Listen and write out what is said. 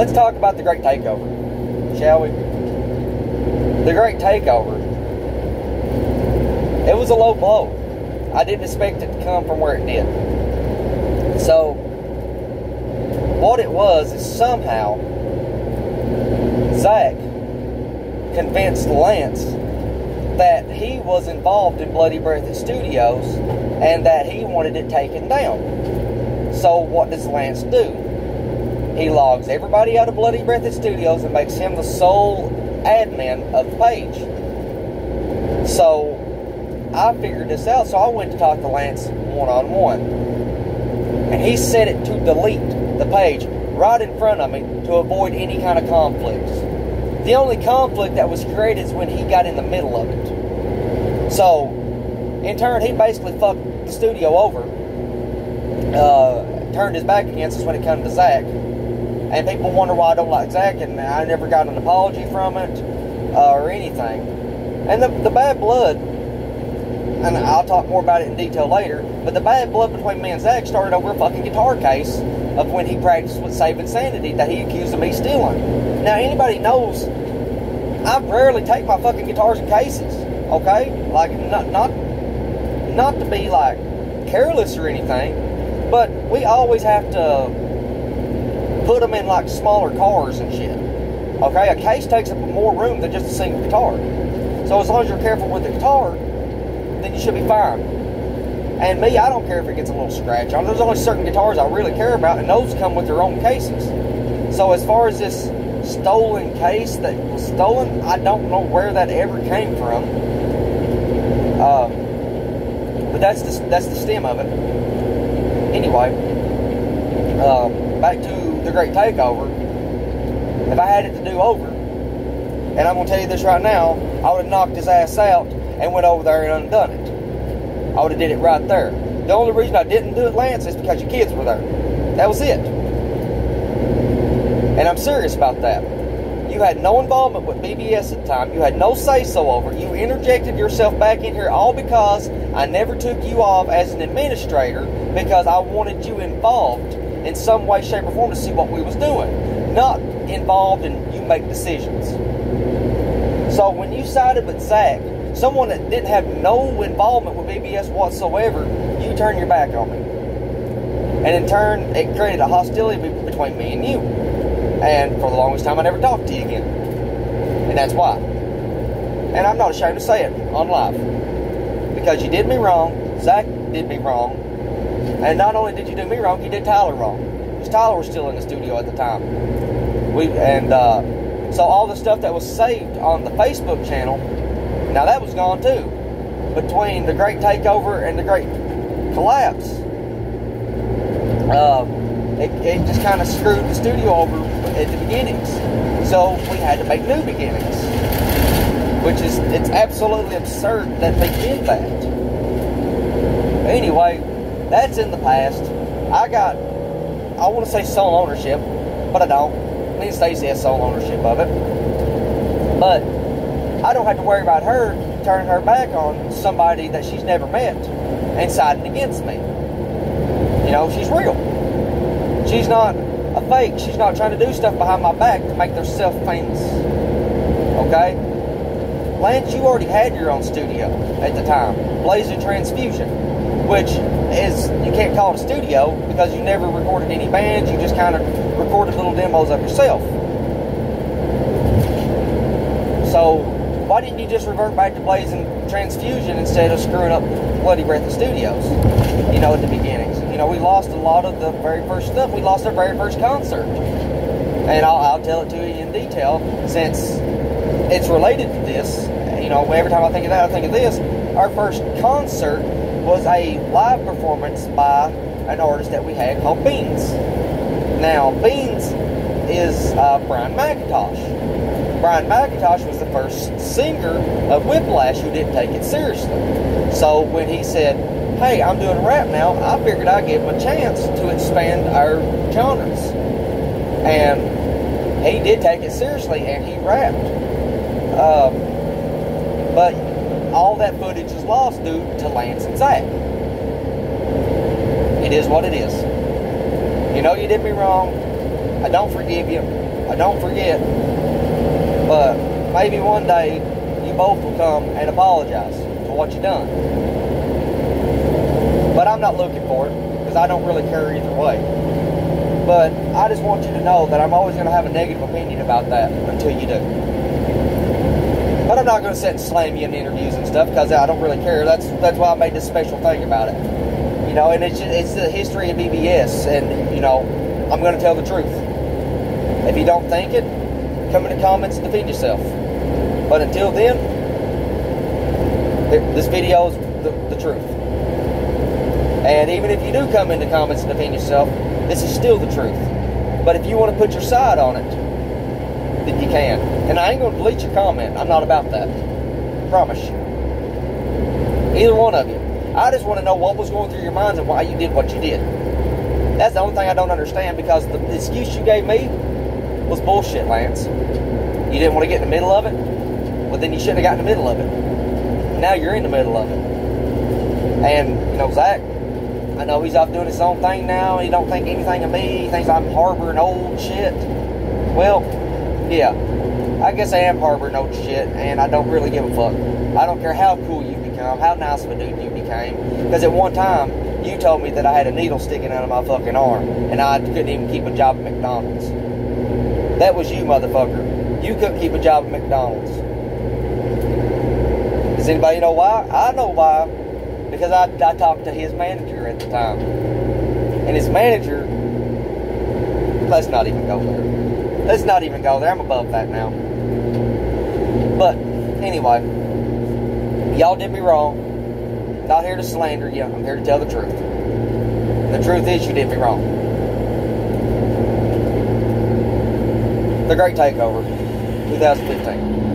let's talk about the Great Takeover, shall we? The Great Takeover. It was a low blow. I didn't expect it to come from where it did. So, what it was is somehow Zach convinced Lance that he was involved in Bloody Breath Studios and that he wanted it taken down. So what does Lance do? He logs everybody out of Bloody Breath Studios and makes him the sole admin of the page. So I figured this out, so I went to talk to Lance one-on-one. And he set it to delete the page right in front of me to avoid any kind of conflicts. The only conflict that was created is when he got in the middle of it. So, in turn, he basically fucked the studio over. Turned his back against us when it comes to Zach. And people wonder why I don't like Zach, and I never got an apology from it or anything. And the bad blood, and I'll talk more about it in detail later, but the bad blood between me and Zach started over a fucking guitar case of when he practiced with Save Insanity that he accused of me stealing. Now, anybody knows I rarely take my fucking guitars in cases, okay? Like, not to be, like, careless or anything, but we always have to put them in, like, smaller cars and shit, okay? A case takes up more room than just a single guitar. So as long as you're careful with the guitar, then you should be fine. And me, I don't care if it gets a little scratch on. There's only certain guitars I really care about, and those come with their own cases. So as far as this stolen case that was stolen, I don't know where that ever came from. But that's the stem of it. Anyway, back to the Great Takeover. If I had it to do over, and I'm going to tell you this right now, I would have knocked his ass out and went over there and undone it. I would have did it right there. The only reason I didn't do it, Lance, is because your kids were there. That was it. And I'm serious about that. You had no involvement with BBS at the time. You had no say-so over it. You interjected yourself back in here all because I never took you off as an administrator because I wanted you involved in some way, shape, or form to see what we was doing. Not involved in you make decisions. So when you sided with Zach, someone that didn't have no involvement with BBS whatsoever, you turned your back on me. And in turn, it created a hostility between me and you. And for the longest time, I never talked to you again. And that's why. And I'm not ashamed to say it on live. Because you did me wrong, Zach did me wrong, and not only did you do me wrong, you did Tyler wrong. Because Tyler was still in the studio at the time. So all the stuff that was saved on the Facebook channel, now that was gone too. Between the Great Takeover and the Great Collapse, it just kind of screwed the studio over at the beginnings. So we had to make new beginnings. It's absolutely absurd that they did that. Anyway, that's in the past. I want to say sole ownership, but I don't. Me and Stacey has sole ownership of it. But I don't have to worry about her turning her back on somebody that she's never met and siding against me. You know, she's real. She's not a fake. She's not trying to do stuff behind my back to make herself famous. Okay? Lance, you already had your own studio at the time, Blazer Transfusion, which is, you can't call it a studio because you never recorded any bands, you just kind of recorded little demos of yourself. So, why didn't you just revert back to Blazing Transfusion instead of screwing up Bloody Breath Studios, you know, at the beginnings? You know, we lost a lot of the very first stuff. We lost our very first concert. And I'll tell it to you in detail, since it's related to this. You know, every time I think of that, I think of this. Our first concert was a live performance by an artist that we had called Beans. Now, Beans is Brian McIntosh. Brian McIntosh was the first singer of Whiplash who didn't take it seriously. So when he said, hey, I'm doing rap now, I figured I'd give him a chance to expand our genres. And he did take it seriously, and he rapped. But all that footage is lost due to Lance and Zach. It is what it is. You know you did me wrong. I don't forgive you. don't forget. But maybe one day you both will come and apologize for what you done. But I'm not looking for it, because I don't really care either way. But I just want you to know that I'm always going to have a negative opinion about that until you do. But I'm not going to sit and slam you in interviews and stuff, because I don't really care. That's why I made this special thing about it. You know, and it's the history of BBS, and, you know, I'm going to tell the truth. If you don't think it, come in the comments and defend yourself. But until then, this video is the truth. And even if you do come in the comments and defend yourself, this is still the truth. But if you want to put your side on it, then you can. And I ain't going to delete your comment. I'm not about that. Promise you. Either one of you. I just want to know what was going through your minds and why you did what you did. That's the only thing I don't understand, because the excuse you gave me was bullshit, Lance. You didn't want to get in the middle of it? Well, then you shouldn't have got in the middle of it. Now you're in the middle of it. And, you know, Zach, I know he's off doing his own thing now. He don't think anything of me. He thinks I'm harboring old shit. Well, yeah. I guess I am harboring old shit, and I don't really give a fuck. I don't care how cool you become, how nice of a dude you became. Because at one time, you told me that I had a needle sticking out of my fucking arm, and I couldn't even keep a job at McDonald's. That was you, motherfucker. You couldn't keep a job at McDonald's. Does anybody know why? I know why. Because I talked to his manager at the time. And his manager... Let's not even go there. Let's not even go there. I'm above that now. But, anyway. Y'all did me wrong. Not here to slander you. I'm here to tell the truth. The truth is, you did me wrong. The Great Takeover, 2015.